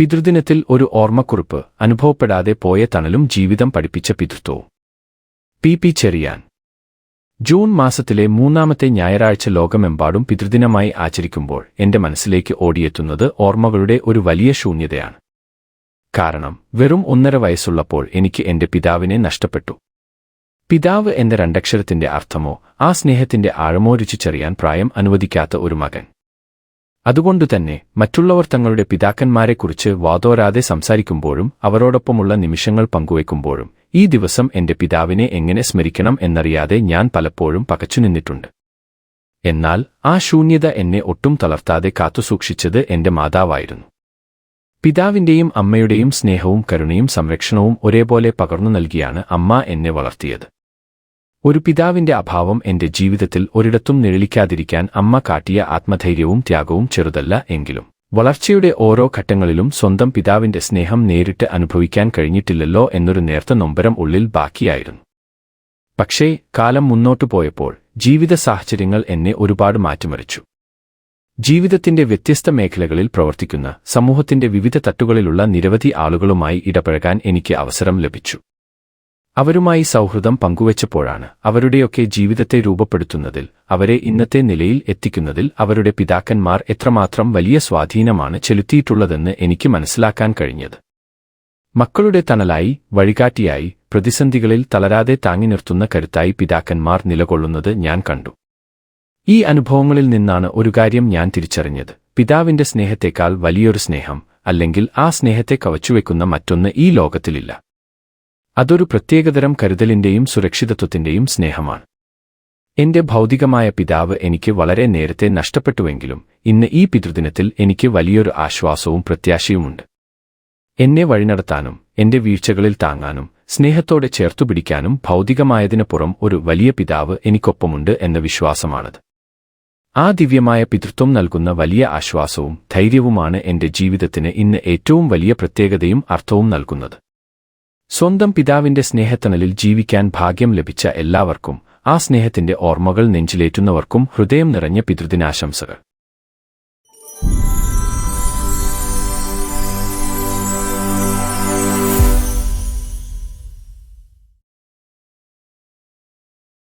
പിതൃദിനത്തിൽ ഒരു ഓർമ്മക്കുറിപ്പ്, അനുഭവപ്പെടാതെ പോയ തണലും ജീവിതം പഠിപ്പിച്ച പിതൃത്വവും. പി ചെറിയാൻ. ജൂൺ മാസത്തിലെ 3-ാമത്തെ ഞായറാഴ്ച ലോകമെമ്പാടും പിതൃദിനമായി ആചരിക്കുമ്പോൾ എന്റെ മനസ്സിലേക്ക് ഓടിയെത്തുന്നത് ഓർമ്മകളുടെ ഒരു വലിയ ശൂന്യതയാണ്. കാരണം വെറും 1.5 വയസ്സുള്ളപ്പോൾ എനിക്ക് എന്റെ പിതാവിനെ നഷ്ടപ്പെട്ടു. പിതാവ് എന്ന രണ്ടക്ഷരത്തിന്റെ അർത്ഥമോ ആ സ്നേഹത്തിന്റെ ആഴമോ രുചിച്ചറിയാൻ പ്രായം അനുവദിക്കാത്ത ഒരു മകൻ. അതുകൊണ്ടുതന്നെ മറ്റുള്ളവർ തങ്ങളുടെ പിതാക്കന്മാരെക്കുറിച്ച് വാതോരാതെ സംസാരിക്കുമ്പോഴും അവരോടൊപ്പമുള്ള നിമിഷങ്ങൾ പങ്കുവയ്ക്കുമ്പോഴും ഈ ദിവസം എന്റെ പിതാവിനെ എങ്ങനെ സ്മരിക്കണം എന്നറിയാതെ ഞാൻ പലപ്പോഴും പകച്ചുനിന്നിട്ടുണ്ട്. എന്നാൽ ആ ശൂന്യത എന്നെ ഒട്ടും തളർത്താതെ കാത്തുസൂക്ഷിച്ചത് എന്റെ മാതാവായിരുന്നു. പിതാവിന്റെയും അമ്മയുടെയും സ്നേഹവും കരുണയും സംരക്ഷണവും ഒരേപോലെ പകർന്നു നൽകിയാണ് അമ്മ എന്നെ വളർത്തിയത്. ഒരു പിതാവിന്റെ അഭാവം എന്റെ ജീവിതത്തിൽ ഒരിടത്തും നിഴലിക്കാതിരിക്കാൻ അമ്മ കാട്ടിയ ആത്മധൈര്യവും ത്യാഗവും ചെറുതല്ല എങ്കിലും വളർച്ചയുടെ ഓരോ ഘട്ടങ്ങളിലും സ്വന്തം പിതാവിന്റെ സ്നേഹം നേരിട്ട് അനുഭവിക്കാൻ കഴിഞ്ഞിട്ടില്ലല്ലോ എന്നൊരു നേർത്ത നൊമ്പരം ഉള്ളിൽ ബാക്കിയായിരുന്നു. പക്ഷേ കാലം മുന്നോട്ടു പോയപ്പോൾ ജീവിത സാഹചര്യങ്ങൾ എന്നെ ഒരുപാട് മാറ്റിമറിച്ചു. ജീവിതത്തിന്റെ വ്യത്യസ്ത മേഖലകളിൽ പ്രവർത്തിക്കുന്ന സമൂഹത്തിന്റെ വിവിധ തട്ടുകളിലുള്ള നിരവധി ആളുകളുമായി ഇടപഴകാൻ എനിക്ക് അവസരം ലഭിച്ചു. അവരുമായി സൗഹൃദം പങ്കുവച്ചപ്പോഴാണ് അവരുടെയൊക്കെ ജീവിതത്തെ രൂപപ്പെടുത്തുന്നതിൽ, അവരെ ഇന്നത്തെ നിലയിൽ എത്തിക്കുന്നതിൽ അവരുടെ പിതാക്കന്മാർ എത്രമാത്രം വലിയ സ്വാധീനമാണ് ചെലുത്തിയിട്ടുള്ളതെന്ന് എനിക്ക് മനസ്സിലാക്കാൻ കഴിഞ്ഞത്. മക്കളുടെ തണലായി, വഴികാട്ടിയായി, പ്രതിസന്ധികളിൽ തളരാതെ താങ്ങി നിർത്തുന്ന കരുത്തായി പിതാക്കന്മാർ നിലകൊള്ളുന്നത് ഞാൻ കണ്ടു. ഈ അനുഭവങ്ങളിൽ നിന്നാണ് ഒരു കാര്യം ഞാൻ തിരിച്ചറിഞ്ഞത്: പിതാവിന്റെ സ്നേഹത്തേക്കാൾ വലിയൊരു സ്നേഹം, അല്ലെങ്കിൽ ആ സ്നേഹത്തെ കവച്ചുവെക്കുന്ന മറ്റൊന്ന് ഈ ലോകത്തിലില്ല. അതൊരു പ്രത്യേകതരം കരുതലിന്റെയും സുരക്ഷിതത്വത്തിന്റെയും സ്നേഹമാണ്. എന്റെ ഭൗതികമായ പിതാവ് എനിക്ക് വളരെ നേരത്തെ നഷ്ടപ്പെട്ടുവെങ്കിലും ഇന്ന് ഈ പിതൃദിനത്തിൽ എനിക്ക് വലിയൊരു ആശ്വാസവും പ്രത്യാശയുമുണ്ട്. എന്നെ വഴിനടത്താനും എന്റെ വീഴ്ചകളിൽ താങ്ങാനും സ്നേഹത്തോടെ ചേർത്തുപിടിക്കാനും ഭൗതികമായതിനപ്പുറം ഒരു വലിയ പിതാവ് എനിക്കൊപ്പമുണ്ട് എന്ന വിശ്വാസമാണത്. ആ ദിവ്യമായ പിതൃത്വം നൽകുന്ന വലിയ ആശ്വാസവും ധൈര്യവുമാണ് എന്റെ ജീവിതത്തിന് ഇന്ന് ഏറ്റവും വലിയ പ്രത്യേകതയും അർത്ഥവും നൽകുന്നത്. സ്വന്തം പിതാവിന്റെ സ്നേഹത്തണലിൽ ജീവിക്കാൻ ഭാഗ്യം ലഭിച്ച എല്ലാവർക്കും, ആ സ്നേഹത്തിന്റെ ഓർമ്മകൾ നെഞ്ചിലേറ്റുന്നവർക്കും ഹൃദയം നിറഞ്ഞ പിതൃദിനാശംസകൾ.